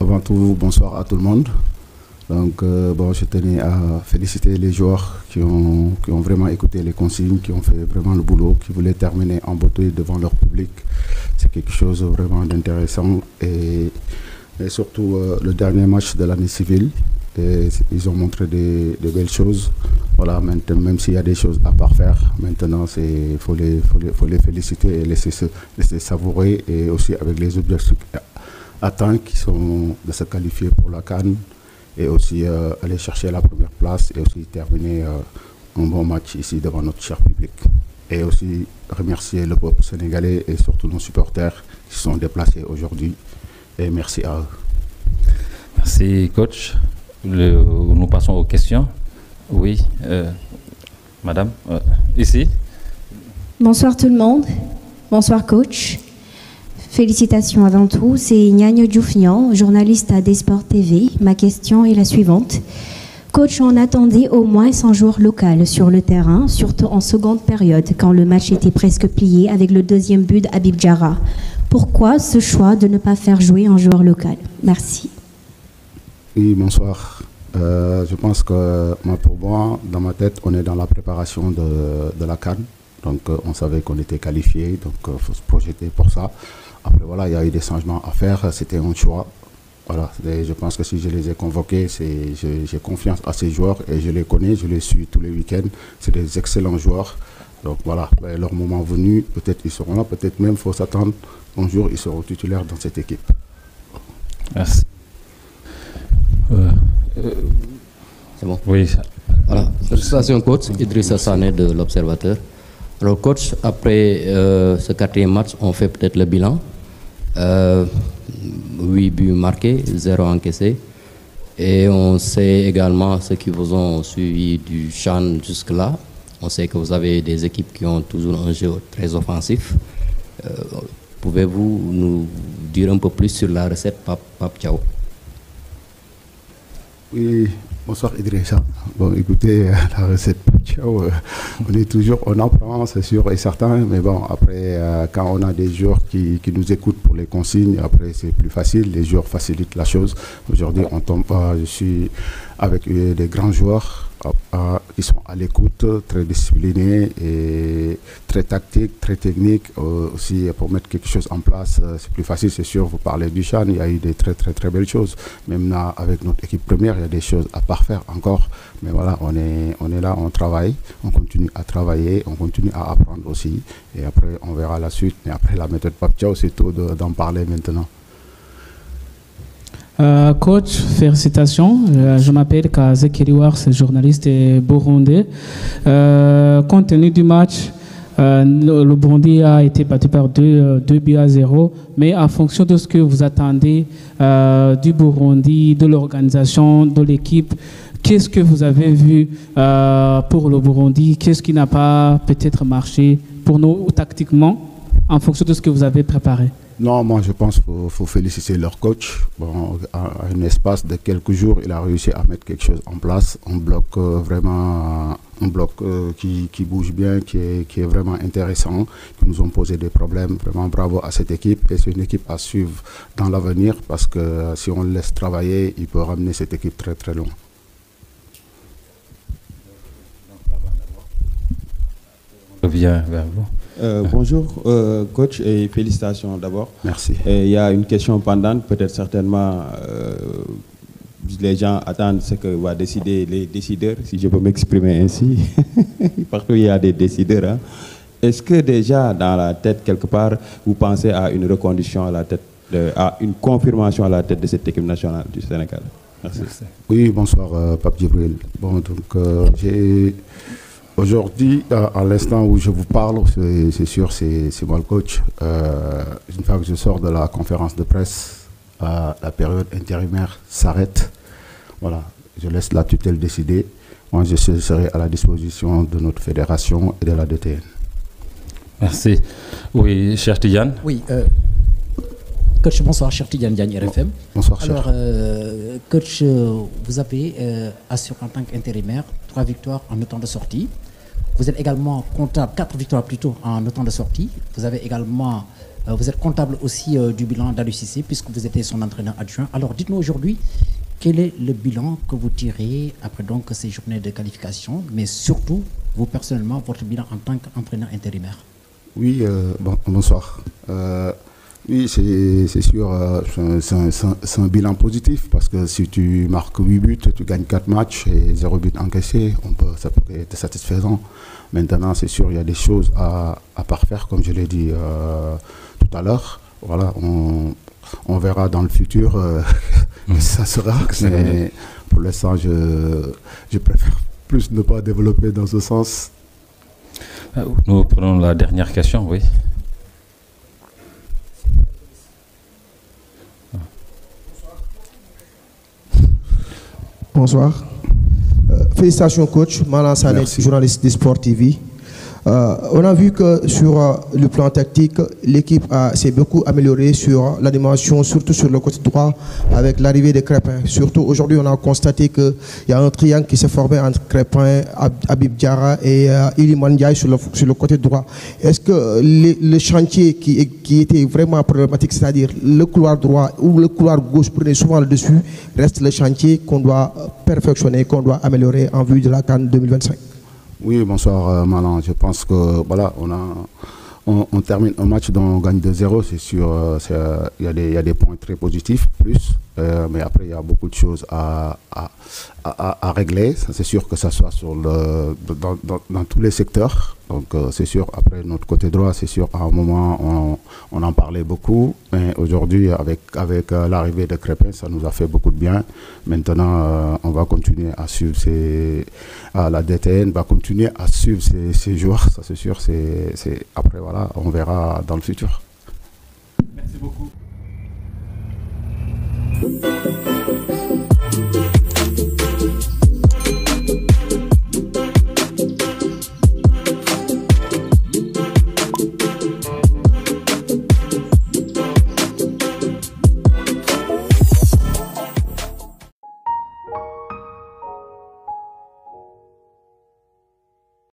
Avant tout, bonsoir à tout le monde. Donc, je tenais à féliciter les joueurs qui ont vraiment écouté les consignes, qui ont fait vraiment le boulot, qui voulaient terminer en beauté devant leur public. C'est quelque chose vraiment d'intéressant. Et surtout, le dernier match de l'année civile, ils ont montré des belles choses. Voilà, maintenant, même s'il y a des choses à parfaire, maintenant, il faut les féliciter et laisser savourer, et aussi avec les objectifs atteints qui sont de se qualifier pour la CAN, et aussi aller chercher la première place, et aussi terminer un bon match ici devant notre cher public. Et aussi remercier le peuple sénégalais et surtout nos supporters qui sont déplacés aujourd'hui. Et merci à eux. Merci coach. Nous passons aux questions. Oui, madame, ici. Bonsoir tout le monde. Bonsoir coach. Félicitations avant tout. C'est Niagne Dioufnian, journaliste à Desports TV. Ma question est la suivante. Coach, on attendait au moins 100 joueurs locaux sur le terrain, surtout en seconde période, quand le match était presque plié avec le deuxième but d'Habib Diarra. Pourquoi ce choix de ne pas faire jouer un joueur local? Merci. Oui, bonsoir. Je pense que pour moi, dans ma tête, on est dans la préparation de la CAN. Donc, on savait qu'on était qualifié, donc il faut se projeter pour ça. Après, voilà, il y a eu des changements à faire, c'était un choix. Voilà, je pense que si je les ai convoqués, j'ai confiance à ces joueurs et je les connais, je les suis tous les week-ends. C'est des excellents joueurs. Donc voilà, leur moment venu, peut-être ils seront là, peut-être même, il faut s'attendre, un jour ils seront titulaires dans cette équipe. Merci. C'est bon. Oui. Voilà, félicitations coach, Idrissa Sané de l'Observateur. Alors coach, après ce quatrième match, on fait peut-être le bilan. 8 buts marqués, 0 encaissé. Et on sait également ceux qui vous ont suivi du CHAN jusque-là. On sait que vous avez des équipes qui ont toujours un jeu très offensif. Pouvez-vous nous dire un peu plus sur la recette Pape Thiaw? Oui, bonsoir Idrissa. Bon, écoutez, la recette Pape Thiaw, on apprend, c'est sûr et certain, mais bon, après, quand on a des joueurs qui nous écoutent pour les consignes, après c'est plus facile, les joueurs facilitent la chose. Aujourd'hui, je suis avec des grands joueurs qui sont à l'écoute, très disciplinés et très tactiques, très techniques. Aussi, pour mettre quelque chose en place, c'est plus facile, c'est sûr. Vous parlez du CHAN, il y a eu des très belles choses. Même là, avec notre équipe première, il y a des choses à parfaire encore. Mais voilà, on est là, on travaille, on continue à travailler, on continue à apprendre aussi. Et après, on verra la suite. Mais après, la méthode Pape Thiaw, c'est tôt d'en parler maintenant. Coach, félicitations. Je m'appelle Kazek Eriwar, journaliste burundais. Compte tenu du match, le Burundi a été battu par 2 buts à 0. Mais en fonction de ce que vous attendez du Burundi, de l'organisation, de l'équipe, qu'est-ce que vous avez vu pour le Burundi? Qu'est-ce qui n'a pas peut-être marché pour nous tactiquement en fonction de ce que vous avez préparé? Non, moi je pense qu'il faut féliciter leur coach. Bon, à un espace de quelques jours, il a réussi à mettre quelque chose en place, un bloc qui bouge bien, qui est vraiment intéressant, qui nous ont posé des problèmes. Vraiment bravo à cette équipe, et c'est une équipe à suivre dans l'avenir, parce que si on le laisse travailler, il peut ramener cette équipe très loin. Je reviens vers vous. Bonjour coach, et félicitations d'abord. Merci. Il y a une question pendante, peut-être certainement les gens attendent ce que va décider les décideurs, si je peux m'exprimer ainsi. Partout il y a des décideurs. Hein. Est-ce que déjà dans la tête quelque part vous pensez à une reconduction à la tête, à une confirmation à la tête de cette équipe nationale du Sénégal? Merci. Oui, bonsoir Pape Djibril. Bon, donc aujourd'hui, à l'instant où je vous parle, c'est sûr, c'est moi le coach. Une fois que je sors de la conférence de presse, la période intérimaire s'arrête. Voilà, je laisse la tutelle décider. moi je serai à la disposition de notre fédération et de la DTN. Merci. Oui, cher Tidiane. Oui, coach, bonsoir, cher Tidiane Diagne, RFM. Bonsoir, cher. Alors, coach, vous avez assuré en tant qu'intérimaire 3 victoires en autant de sorties. Vous êtes également comptable, 4 victoires plutôt en autant de sorties. Vous avez également, vous êtes comptable aussi du bilan d'Aliou Cissé puisque vous étiez son entraîneur adjoint. Alors, dites-nous aujourd'hui, quel est le bilan que vous tirez après donc ces journées de qualification, mais surtout, vous personnellement, votre bilan en tant qu'entraîneur intérimaire? Oui, bonsoir. Oui, c'est sûr, c'est un bilan positif parce que si tu marques 8 buts, tu gagnes 4 matchs et 0 but encaissé, ça peut être satisfaisant. Maintenant, c'est sûr, il y a des choses à parfaire, comme je l'ai dit tout à l'heure. Voilà, on verra dans le futur que ça sera. Mais pour l'instant, je préfère plus ne pas développer dans ce sens. Nous prenons la dernière question, oui. Bonsoir. Félicitations coach, Malang Sané, journaliste de Sport TV. On a vu que sur le plan tactique, l'équipe s'est beaucoup améliorée sur l'animation, surtout sur le côté droit, avec l'arrivée de Crépin. Surtout aujourd'hui, on a constaté qu'il y a un triangle qui s'est formé entre Crépin, Habib Diarra et Iliman Ndiaye sur le côté droit. Est-ce que le chantier qui était vraiment problématique, c'est-à-dire le couloir droit ou le couloir gauche prenait souvent le dessus, reste le chantier qu'on doit perfectionner, qu'on doit améliorer en vue de la CAN 2025? Oui, bonsoir Malang. Je pense que voilà, on termine un match dont on gagne 2-0, c'est sûr. Il y a des points très positifs, mais après il y a beaucoup de choses à régler. C'est sûr que ça soit dans tous les secteurs. Donc c'est sûr, après notre côté droit, c'est sûr, à un moment on en parlait beaucoup, mais aujourd'hui avec l'arrivée de Crépin, ça nous a fait beaucoup de bien. Maintenant, on va continuer à suivre la DTN va continuer à suivre ces joueurs, ça c'est sûr. Après voilà, on verra dans le futur. Merci beaucoup.